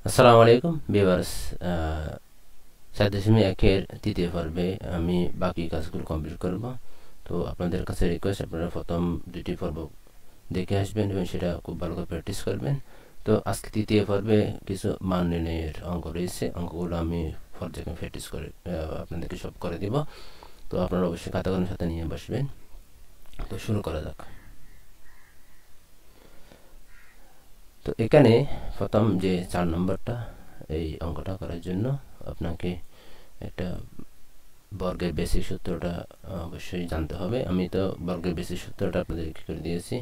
আসসালামু আলাইকুম ভিউয়ার্স। 4.1-এর তৃতীয় পর্বে আমি বাকি কাজগুলো কমপ্লিট করব। তো আপনাদের কাছে রিকোয়েস্ট, আপনারা প্রথম দুটি পর্ব দেখে আসবেন এবং সেটা খুব ভালো করে প্র্যাকটিস করবেন। তো আজকে তৃতীয় পর্বে কিছু মান নির্ণয়ের অঙ্ক রয়েছে, অঙ্কগুলো আমি পর্যায়ক্রমে প্র্যাকটিস করে আপনাদেরকে সব করে দিব। তো আপনারা অবশ্যই খাতা কলমের সাথে নিয়ে বসবেন। তো শুরু করা যাক। তো এখানে প্রথম যে 4 নম্বরটা, এই অঙ্কটা করার জন্য আপনাকে একটা বর্গের বেসিক সূত্রটা অবশ্যই জানতে হবে। আমি তো বর্গের বেসিক সূত্রটা আপনাদেরকে করে দিয়েছি,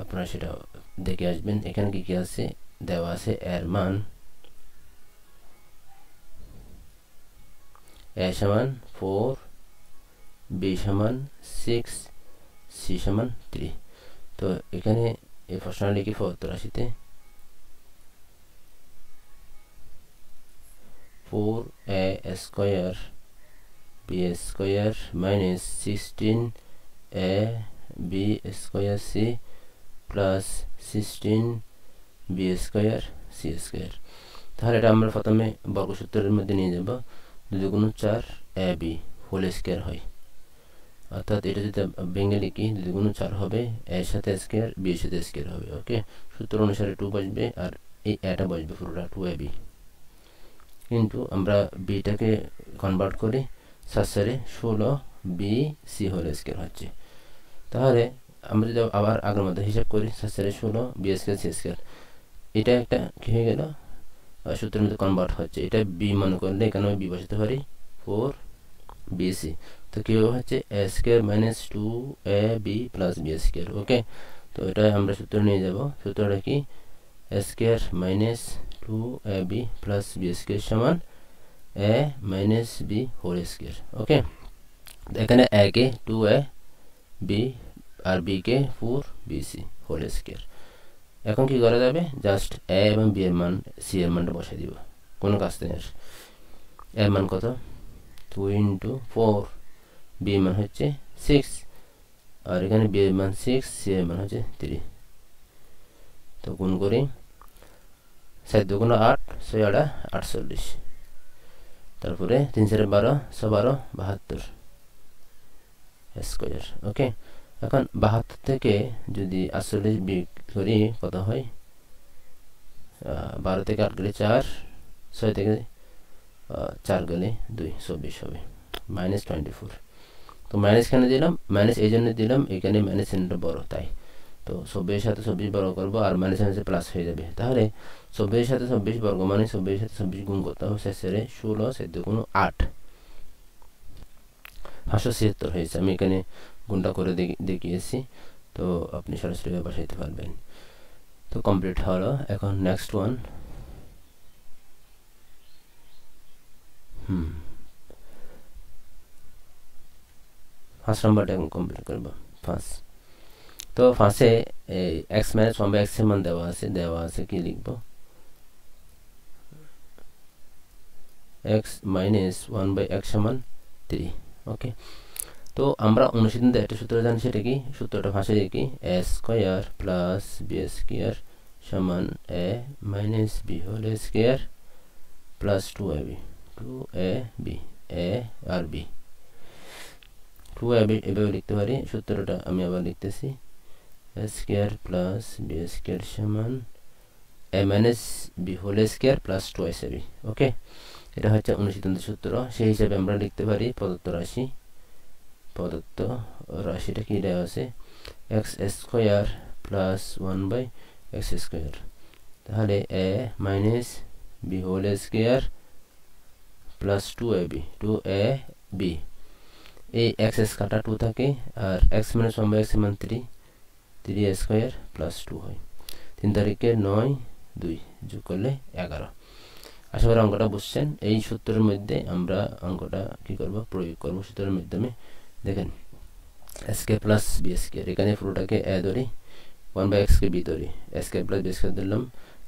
আপনারা সেটা দেখে আসবেন। এখানে কি কি আছে দেওয়া আছে, এর মান এ সমান 4, বি সমান 6, সি সমান 3। তো এখানে এই প্রশ্নটা লিখি 84 4a square b square minus 16a b square c plus 16 b square c square. তাহলে এটা আমরা প্রথমে বর্গসূত্রের মধ্যে নিয়ে যাব। 2 দুগুণ 4 এ বি হোল স্কোয়ার হয়, অর্থাৎ এটা যদি ভেঙে লিখি 2 দুগুণ 4 হবে, এর সাথে স্কোয়ার, বি এর সাথে স্কোয়ার হবে। ওকে, সূত্র অনুসারে 2 বসবে আর এই এটা বসবে পুরোটা 2ab। কিন্তু আমরা বিটাকে কনভার্ট করি 16 বি সি হোল স্কোয়ার হচ্ছে। তাহলে আমরা যদি আবার আগের মধ্যে হিসাব করি 16 বি স্কোয়ার সি স্কোয়ার, এটা একটা কি হয়ে গেল, সূত্রের মধ্যে কনভার্ট হচ্ছে। এটা বি মনে করলে এখানে আমি বি বসাতে পারি 4 বিসি। তো কীভাবে হচ্ছে এ square minus 2 A B plus B square. ওকে, তো এটা আমরা সূত্র নিয়ে যাব। সূত্রটা কি, এ square minus 2 A B plus B square সমান A minus B whole square. ওকে, এখানে এ কে 2 A B R B K 4 BC whole square. এখন কি করা যাবে, জাস্ট এ এবং বি এর মান, সি এর মানটা বসে দিব, কোনো কাজ নেই। আর এর মান কত, 2 ইন্টু 4, বি এর মান হচ্ছে 6, আর এখানে বি এর মান 6, সি এর মান হচ্ছে 3। তো গুণ করি, 7 দুগুণ 8, 6 8 48, তারপরে 3 4 12, 6 12 72 স্কোয়ার। ওকে, এখন 72 থেকে যদি 48 বিয়োগ করি কত হয়, 12 থেকে 8 গেলে 4, 6 থেকে 4 গেলে 2, 24 হবে, -24। তো মাইনাস কেন দিলাম, মাইনাস এই জন্য দিলাম, এখানে মাইনাস চিহ্নটা বড় তাই। তো 24 সাথে 24 বর্গ করবো আর মাইনাস মাইনাসে প্লাস হয়ে যাবে। তাহলে 24 সাথে 24 বর্গ মানে 24 সাথে 24 গুণ করতে হবে, শেষে 16, 7 গুণ 8, 576 হয়েছে। আমি এখানে গুণটা করে দেখিয়েছি, তো আপনি সরাসরি বসাইতে পারবেন। তো কমপ্লিট হলো। এখন নেক্সট ওয়ান, ফার্স্ট নাম্বারটা এখন কমপ্লিট করবো। ফার্স্ট, তো ফার্স্টে এক্স মাইনাস 1/x এর মান দেওয়া আছে কি লিখবো, এক্স মাইনাস 1/x সমান 3। ওকে, তো আমরা অনুশীলনীতে একটা সূত্র জানি, সেটা কি, সূত্রটা ভাষায় দেখি, A square plus B square সমান A minus B whole square plus 2ab, 2ab A আর বি, 2ab এভাবে লিখতে পারি। সূত্রটা আমি আবার লিখতেছি, A square plus B square সমান A minus B whole square plus 2ab। Okay, এটা হচ্ছে অনুশীলনের সূত্র। সেই হিসাবে আমরা লিখতে পারি প্রদত্ত রাশিটা কি দেওয়া আছে, x square plus 1/x square. তাহলে A minus B whole square plus 2ab, এই এক্স কাটা 2 থাকে, আর এক্স মাইনাস 1/x মান 3 স্কোয়ার প্লাস 2 হয়। 3 তারিখে 9, 2 যোগ করলে 11। আশা করি অঙ্কটা বুঝছেন। এই সূত্রের মধ্যে আমরা অঙ্কটা কি করব, প্রয়োগ করব সূত্রের মাধ্যমে। দেখেন, স্কোয়ার প্লাস বি স্কোয়ার, এখানে পুরোটাকে এ ধরি, 1/x কে বি ধরি, স্কোয়ার প্লাস বি স্কোয়ার ধরলাম,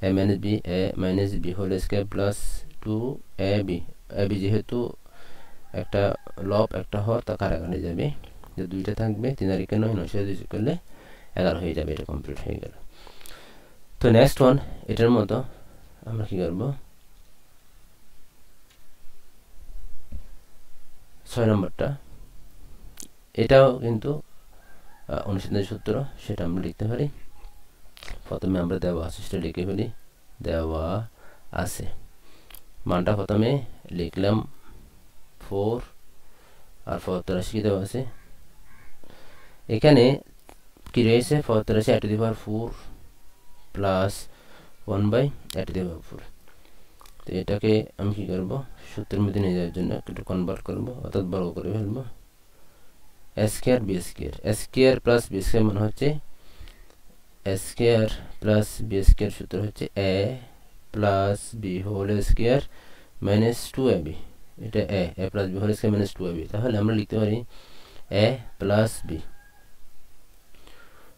A minus B whole square plus 2ab। AB যেহেতু একটা লব একটা হর, তা কাটাকাটি যাবে, যে 2টা থাকবে, 3 তারিখে 9, 9 সাথে 2 যোগ করলে 11 হয়ে যাবে। এটা কমপ্লিট হয়ে গেল। তো নেক্সট ওয়ান, এটার মতো আমরা কি করব 6 নম্বরটা এটাও কিন্তু অনুসন্ধানের সূত্র সেটা আমরা লিখতে পারি প্রথমে আমরা দেওয়া আছে সেটা লিখে ফেলি দেওয়া আছে মানটা প্রথমে লিখলাম 4 আর 84 কি দেওয়া আছে এখানে কি রয়েছে 84 to the power 4 plus 1/8 to the power 4 তো এটাকে আমি কি করব সূত্রের মধ্যে নিয়ে যাওয়ার জন্য একটু কনভার্ট করব অর্থাৎ বর্গ করে ফেলব a square b square a square plus b square মানে হচ্ছে a square plus b square সূত্র হচ্ছে a plus b whole square minus 2ab এটা a plus b whole square minus 2ab তাহলে আমরা লিখতে পারি a plus b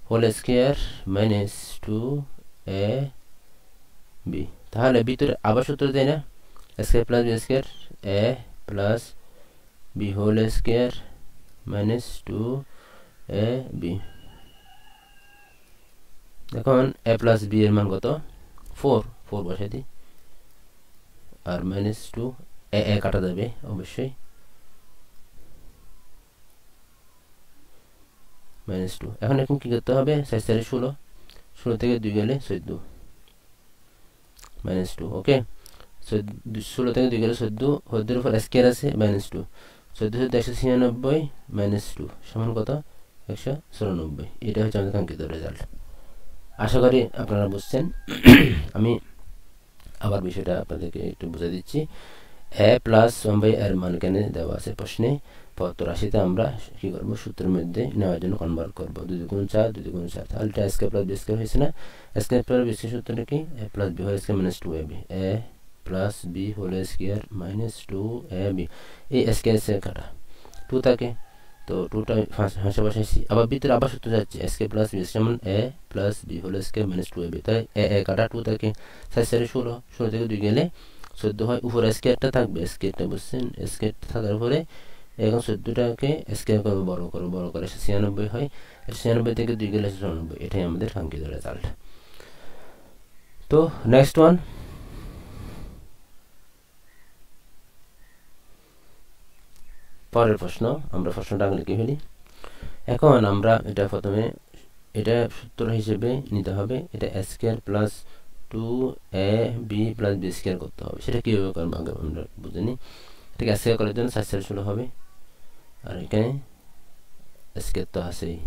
whole square minus 2ab তাহলে ভিতরে আবার সূত্র দেয় না a square plus b square a plus b whole square minus 2ab এখন a প্লাস b এর মান কত 4 বসাই দিই আর মাইনাস 2 a কাটা যাবে অবশ্যই মাইনাস 2 এখন কি করতে হবে 16 থেকে 2 গেলে 14 মাইনাস 2 ওকে 16 থেকে 2 গেলে 14 হদ্দের উপর স্কয়ার আছে মাইনাস 2 14 196 মাইনাস 2 সমান কত 194 এটা হচ্ছে আমাদের কাঙ্ক্ষিত রেজাল্ট আশা করি আপনারা বুঝছেন আমি আবার বিষয়টা আপনাদেরকে একটু বুঝিয়ে দিচ্ছি a প্লাস 1/r মান কেন দেওয়া আছে প্রশ্নে 85 তে আমরা কি করব সূত্রের মধ্যে নেওয়ার জন্য কনভার্ট করব 2 গুণ 4 তাহলে এটা স্কয়ার প্লাস b স্কয়ার হইছে না স্কয়ার প্লাস b স্কয়ার সূত্রটা কি a plus b whole square minus 2ab a plus b whole square minus 2ab এই স্কয়ার সে কাটা 2 থাকে তো 2টা হাসা বসাইছি আবার ভিতরে আবার সূত্র যাচ্ছে স্কয়ার প্লাস b সমান a plus b whole square minus 2ab তাই a কাটা 2 থাকে 16 থেকে 2 গেলে 14 হয় উপরে স্কয়ারটা থাকবে স্কয়ারটা বুঝছেন স্কয়ার থাকার পরে এখন 14টাকে স্কয়ার করে বড় করে 96 হয় 96 থেকে 2 গেলে 94 এটাই আমাদের কাঙ্ক্ষিত রেজাল্ট তো নেক্সট ওয়ান পরের প্রশ্ন আমরা প্রশ্নটা আগে লিখে ফেলি এখন আমরা এটা প্রথমে এটা সূত্র হিসেবে নিতে হবে এটা a square plus 2ab plus b square করতে হবে সেটা কিভাবে করব আগে আমরা বুঝে নিই ঠিক আছে স্কয়ার করার জন্য 4 হবে আর এখানে স্কয়ার তো আছেই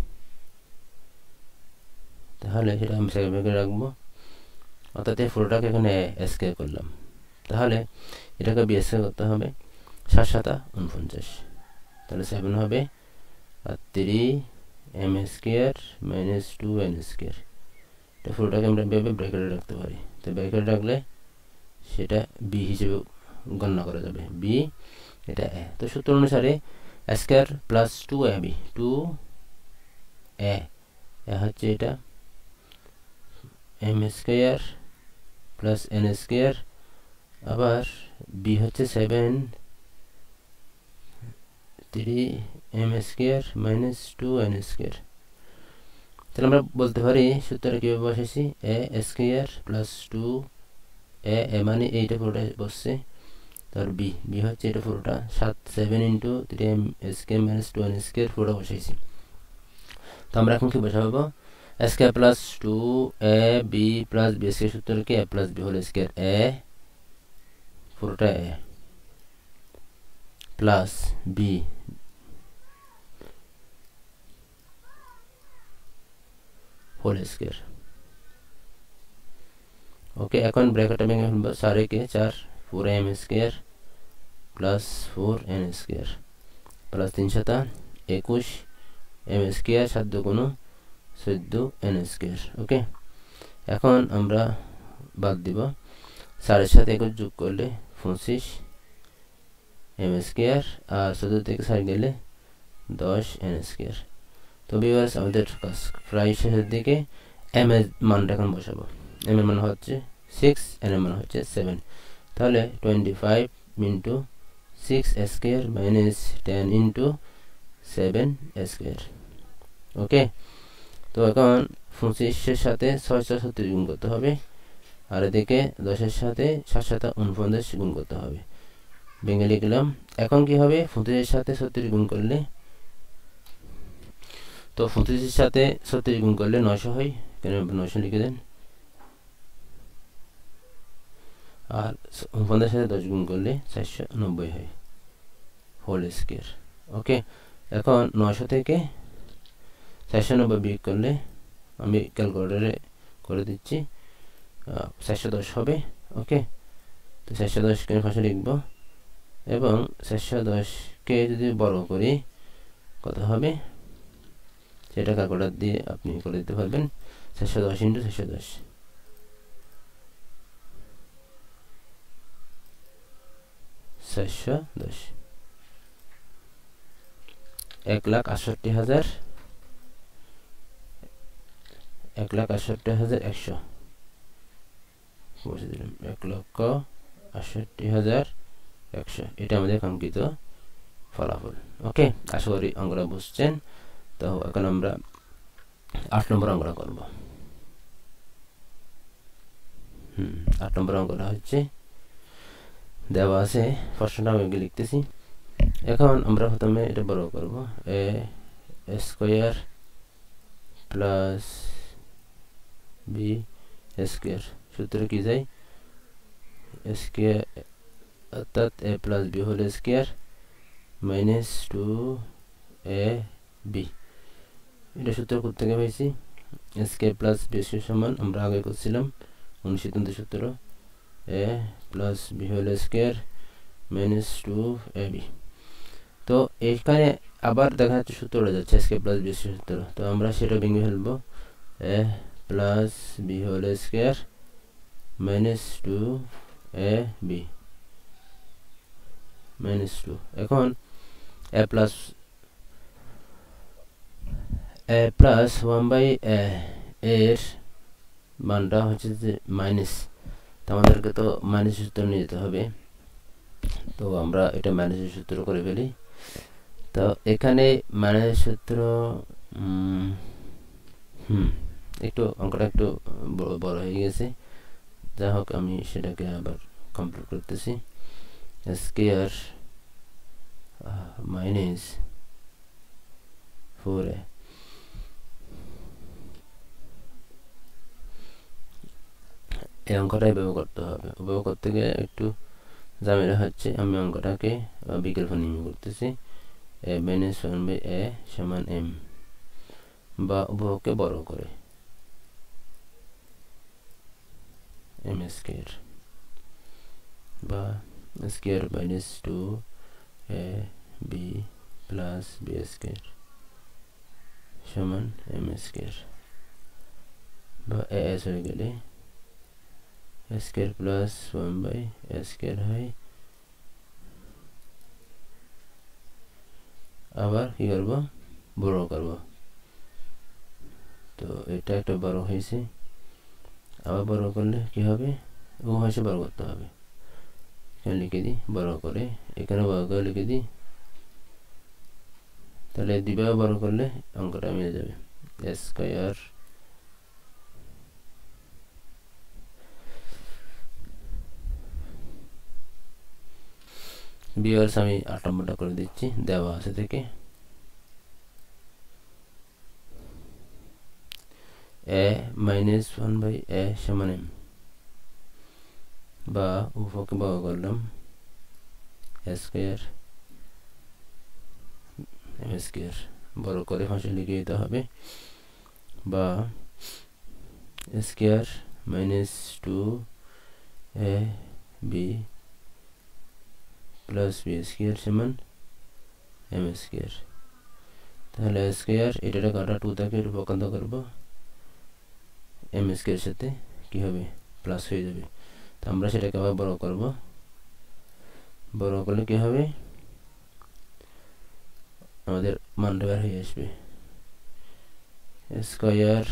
তাহলে সেটা আমি সেভাবে রাখবো অর্থাৎ এই পুরোটাকে এখানে a স্কয়ার করলাম তাহলে এটাকে b স্কয়ার করতে হবে 7 49 তাহলে 7 হবে আর 3m square minus 2n square এটা পুরোটাকে আমরা ব্র্যাকেটে রাখতে পারি তো ব্র্যাকেটে রাখলে সেটা b হিসেবে গণনা করা যাবে b এটা a তো সূত্র অনুসারে a square plus 2ab 2a হচ্ছে এটা m square plus n square আবার b হচ্ছে 7 3m square minus 2n square তাহলে আমরা বলতে পারি সূত্রটা কিভাবে বসাইছি a স্কয়ার প্লাস 2a মানে এইটা পুরোটা বসছে তার b হচ্ছে এটা পুরোটা 7 into 3m square minus 2n square পুরোটা বসাইছি তো আমরা এখন কি বসাবো a square plus 2ab plus b square সূত্র কি a plus b whole square a পুরোটা a plus b whole square okay এখন ব্র্যাকেটটা ভেঙে ফেলবো 4 কে 4 4m square plus 4n square plus 3 21 m square 7 গুণ 14n স্কয়ার ওকে এখন আমরা বাদ দিব 4 এর সাথে 21 যোগ করলে 25 m স্কয়ার আর 14 থেকে 4 গেলে 10n স্কয়ার তো ভিউয়ার্স আমাদের কাজ প্রায় শেষের দিকে m এর মানটা এখন বসাবো m এর মান হচ্ছে 6 n এর মান হচ্ছে 7 তাহলে 25 into 6 square minus 10 into 7 square ওকে তো এখন 25 এর সাথে 6 গুণ করতে হবে আর এদিকে 10-এর সাথে 7-7 গুণ করতে হবে। ভেঙে লিখলাম। এখন কি হবে, 35-এর সাথে 36 গুণ করলে, তো 35-এর সাথে 36 গুণ করলে 900 হয়, কেন 900 লিখে দেন। আর 49-এর সাথে 10 গুণ করলে 490 হয় হোল স্কয়ার। ওকে, এখন 900 থেকে 490 বিয়োগ করলে, আমি ক্যালকুলেটরে করে দিচ্ছি, 410 হবে। ওকে, তো 410 কে পাশে লিখব, এবং 410কে যদি বড় করি কত হবে সেটা ক্যালকুলেটর দিয়ে আপনি করে দিতে পারবেন। 410 ইন্টু 410, 410 1,68,000, 1,68,100 বসে দিলাম, 1,68,100, এটা আমাদের কাঙ্ক্ষিত ফলাফল। ওকে, আশা করি অঙ্কটা বুঝছেন। তো এখন আমরা 8 নম্বর অঙ্কটা করব। 8 নম্বর অঙ্কটা হচ্ছে দেওয়া আছে, প্রশ্নটা আমি লিখতেছি। এখন আমরা প্রথমে এটা বড় করব, A square plus B square, সূত্র কি যায়, স্কয়ার অর্থাৎ A plus B whole square minus 2ab। এটা সূত্র কোথেকে পাইছি, স্কয়ার প্লাস বি সমান আমরা আগে করছিলাম অনুসিদ্ধান্ত সূত্র, A plus B whole square minus 2ab। তো এখানে আবার দেখা যাচ্ছে সূত্রটা যাচ্ছে স্কয়ার প্লাস বি সূত্র, তো আমরা সেটা ভেঙে ফেলবো, A plus B whole square minus 2ab minus 2। এখন এ প্লাস 1/a এর মানটা হচ্ছে যে মাইনাস, তো আমাদেরকে তো মাইনাস সূত্র নিয়ে যেতে হবে, তো আমরা এটা মাইনাসের সূত্র করে ফেলি। তো এখানে মাইনাসের সূত্র, একটু অঙ্কটা একটু বড় হয়ে গেছে, যাই হোক আমি সেটাকে আবার কমপ্লিট করতেছি। স্কয়ার মাইনাস 4a, এই অঙ্কটা এভাবে করতে হবে। এভাবে করতে গিয়ে একটু ঝামেলা হচ্ছে, আমি অঙ্কটাকে বিকল্প নির্ণয় করতেছি, এ মাইনাস 1/a সমান m, বা উভয়কে বড় করে m স্কয়ার, বা square minus 2ab plus B square সমান m স্কয়ার, বা as হয়ে গেলে স্কয়ার প্লাস 1/a স্কয়ার হয়। আবার কি করব, বড় করব, তো এটা একটা বড় হয়েছে, আবার বড় করলে কি হবে, ও হয়েছে বড় করতে হবে, এখানে লিখে দিই বড় করে, এখানে বড় করে লিখে দিই, তাহলে দুইভাবে বড় করলে অঙ্কটা মিলে যাবে। স্কয়ার ভিউয়ার্স, আমি 8 নম্বরটা করে দিচ্ছি, দেওয়া আছে থেকে, a মাইনাস 1/a সমান m, বা উভয়কে বড় করলাম স্কয়ার m স্কয়ার, বড় করে ফাঁসে লিখে দিতে হবে, বা square minus 2ab plus B square সমান m স্কয়ার। তাহলে স্কয়ার এটা কাটা 2 থেকে রূপান্তর করব, m স্কয়ার সাথে কি হবে, প্লাস হয়ে যাবে, তো আমরা সেটাকে আবার বড় করব, বড় করলে কি হবে, আমাদের মানটা বের হয়ে আসবে, square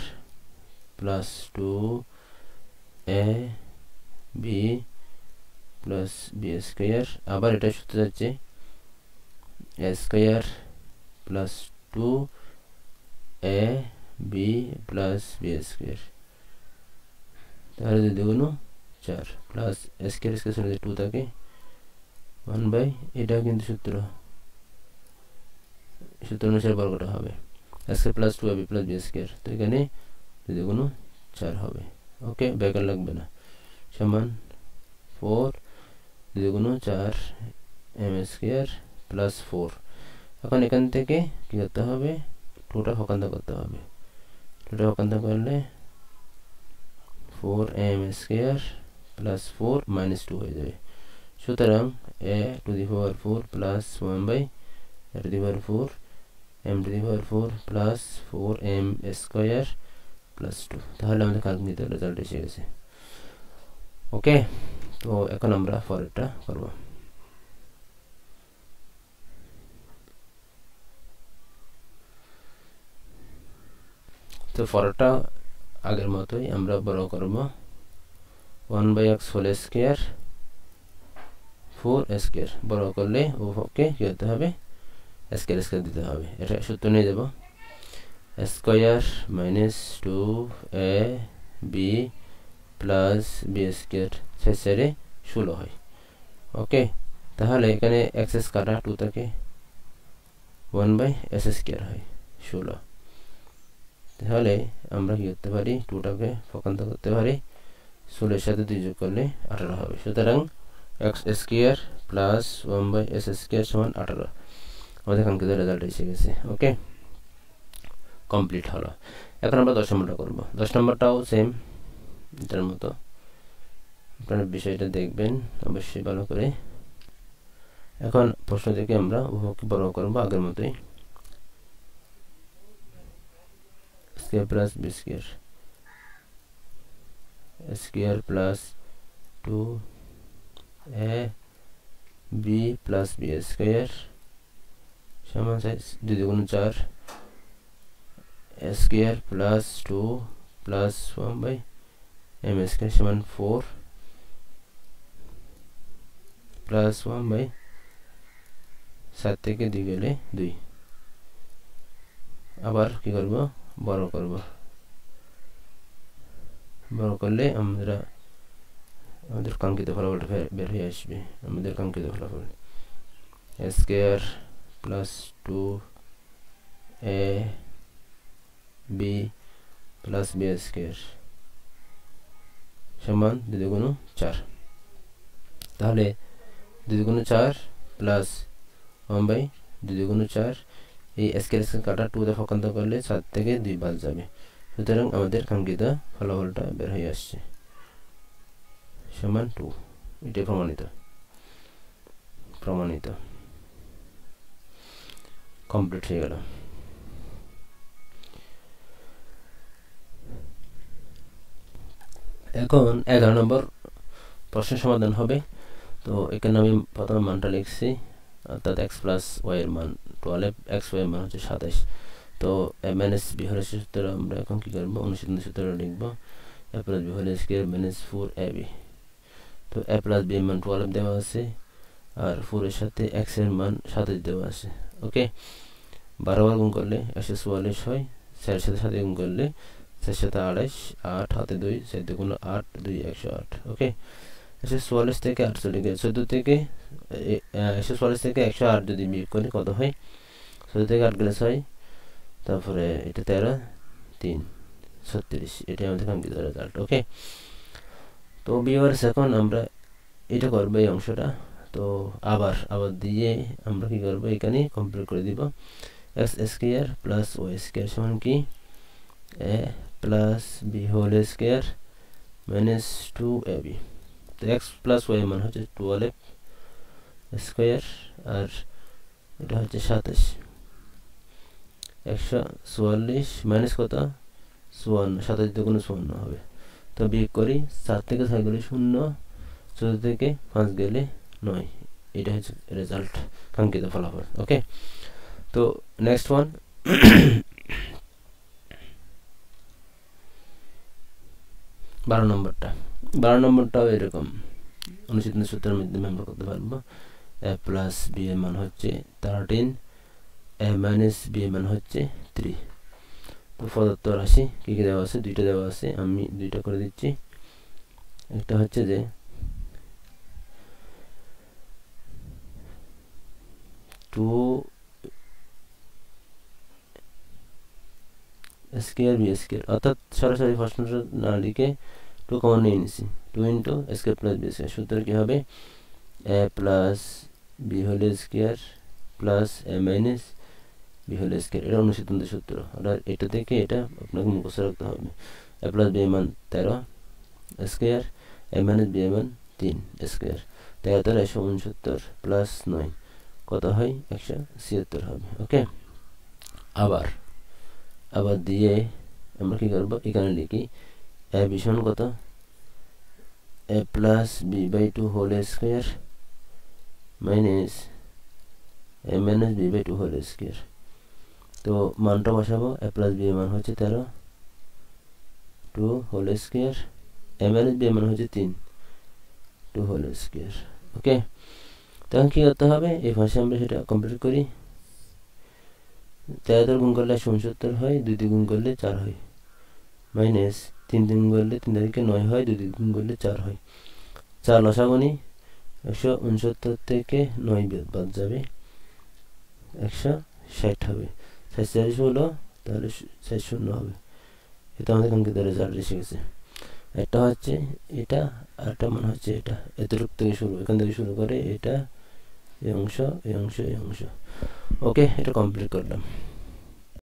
plus 2ab plus B square, আবার এটা সূত্র যাচ্ছে square plus 2ab plus B square, তাহলে যদি দেখুন 4 প্লাস স্কয়ার স্কয়ার যদি 2 থাকে 1 বাই এটা কিন্তু সূত্র অনুসারে বর্গটা হবে square plus 2ab plus b square. তো এখানে যদি কোনো 4 হবে। ওকে, ব্যাকেট লাগবে না, সমান 4 যদি কোনো 4 m স্কয়ার প্লাস 4। এখন এখান থেকে কি করতে হবে, 2টা হকান্ত করতে হবে। 2টা হকান্ত করলে 4m স্কয়ার প্লাস 4 মাইনাস 2 হয়ে যাবে। সুতরাং a to the power 4 plus 1 by a to the power 4 m to the power 4 plus 4m square plus 2। তাহলে আমাদের কাঙ্ক্ষিত রেজাল্ট এসে গেছে। ওকে, তো এখন আমরা পরেরটা করব। তো পরেরটা আগের মতোই আমরা বড় করব 1 by x whole square 4 square. বড় করলে ওকে কি করতে হবে, স্কয়ার স্কয়ার দিতে হবে। এটা সূত্র নিয়ে যাব, square minus 2ab plus b square 6 16 হয়। ওকে, তাহলে এখানে এক্স কাটা 2 থাকে 1 বাই s স্কয়ার হয় 16। তাহলে আমরা কি করতে পারি, 2টাকে পক্ষান্তর করতে পারি, 16 এর সাথে 2 যোগ করলে 18 হবে। সুতরাং x square plus 1 by s square সমান 18। আমাদের কাঙ্ক্ষিত রেজাল্ট এসে গেছে। ওকে, কমপ্লিট হলো। এখন আমরা 10 নম্বরটা করব। 10 নম্বরটাও সেম এটার মতো। আপনারা বিষয়টা দেখবেন অবশ্যই ভালো করে। এখন প্রশ্ন থেকে আমরা উভয়কে বড় করব আগের মতোই, square plus B square square plus 2ab plus B square সমান 2 গুণ 4 square plus 2 plus 1 by m square সমান 4 প্লাস 1 বাই 7 থেকে 2 গেলে 2। আবার কি করব, বড় করব। বড় করলে আমাদের কাঙ্ক্ষিত ফলাফলটা বের হয়ে আসবে। আমাদের কাঙ্ক্ষিত ফলাফল square plus 2ab plus b square সমান 2 গুণ 4। তাহলে 2 গুণ 4 প্লাস 1 বাই 2 গুণ 4, এই স্কয়ার স্কয়ার কাটা 2 দা পক্ষান্তর করলে 7 থেকে 2 বাদ যাবে। সুতরাং আমাদের কাঙ্ক্ষিত ফলাফলটা বের হয়ে আসছে সমান 2। এটা প্রমাণিত কমপ্লিট হয়ে গেল। এখন 11 নম্বর প্রশ্নের সমাধান হবে। তো এখানে আমি প্রথম মানটা লিখছি, অর্থাৎ x প্লাস y এর মান 12, x y এর মান হচ্ছে 27। তো a মাইনাস b হল সূত্র, আমরা এখন কি করব, অনুসিদ্ধ সূত্র লিখব, a প্লাস b হল স্কয়ার মাইনাস 4ab। তো a প্লাস b এর মান 12 দেওয়া আছে, আর 4 এর সাথে x এর মান 27 দেওয়া আছে। ওকে, 12 বার গুণ করলে 144 হয়, 4 এর সাথে 7 গুণ করলে 4 সাথে 28, 8 হাতে 2, 4 গুণ 8, 2 108। ওকে, 144 থেকে 8 চলে গেছে, 14 থেকে 144 থেকে 108 যদি বিয়োগ করি কত হয়, 14 থেকে 8 গেলে 6, তারপরে এটা 13, 3, 36। এটা আমাদের কাঙ্ক্ষিত রেজাল্ট। ওকে, তো ভিউয়ার্স এখন আমরা এটা করব এই অংশটা। তো আবার দিয়ে আমরা কি করব, এখানে কমপ্লিট করে দিব। x square plus y square সমান কি, a plus b whole square minus 2ab। তো x প্লাস y মান হচ্ছে 12 স্কয়ার, আর এটা হচ্ছে 27। 144 মাইনাস কত, 54, 27 দুগুণ 54 হবে। তো বিয়োগ করি, 7 থেকে 6 গেলে 0, 14 থেকে 5 গেলে 9। এটা হচ্ছে রেজাল্ট, কাঙ্ক্ষিত ফলাফল। ওকে, তো নেক্সট ওয়ান 12 নম্বরটা। 12 নম্বরটাও এরকম অনুসিদ্ধ সূত্রের মাধ্যমে আমরা করতে পারবো। a প্লাস b এর মান হচ্ছে 13, a মাইনাস b এর মান হচ্ছে 3। তো প্রদত্ত রাশি কি কি দেওয়া আছে, দুইটা দেওয়া আছে, আমি দুইটা করে দিচ্ছি। একটা হচ্ছে যে টু স্কোয়ার বি স্কোয়ার, অর্থাৎ সরাসরি প্রশ্নটা না লিখে টু কমন নিয়ে নিছি, two into square plus B square. সূত্র কি হবে? A plus B whole square plus A minus B whole square. এটা অনুসিদ্ধান্ত সূত্র, অর্থাৎ এটা থেকে এটা আপনাকে মুখস্থ রাখতে হবে। এ প্লাস বি মান 13 স্কোয়ার, এ মাইনাস বি মান 3 স্কোয়ার, 13 169 প্লাস 9 কত হয়? 176 হবে। ওকে, আবার দিয়ে আমরা কি করবো? এখানে লিখি এ ভীষণ কত? A plus B by 2 whole square minus A minus B by 2 whole square. তো মানটা বসাবো, এ প্লাস বি মান হচ্ছে 13, 2 হোল স্কোয়ার, এ মাইনাস বি মান হচ্ছে 3, 2 হোল স্কোয়ার। ওকে, তখন কী করতে হবে? এই ভাষায় আমরা সেটা কমপ্লিট করি। 13 গুণ করলে 169 হয়, 2 দিয়ে গুণ করলে 4 হয়, মাইনাস 3 দিয়ে গুণ করলে 3 তারিখে 9 হয়, 2 দিয়ে গুণ করলে 4 হয়। 4 লসাগুনি 169 থেকে 9 বাদ যাবে, 160 হবে। 40 হলো, তাহলে 60 হবে। এটা আমাদের কাঙ্ক্ষিত রেজাল্ট এসে গেছে। একটা হচ্ছে এটা, আর একটা মনে হচ্ছে এটা। এতটুক থেকে শুরু, এখান থেকে শুরু করে এটা, এই অংশ, এই অংশ, এই অংশ। ওকে, এটা কমপ্লিট করলাম।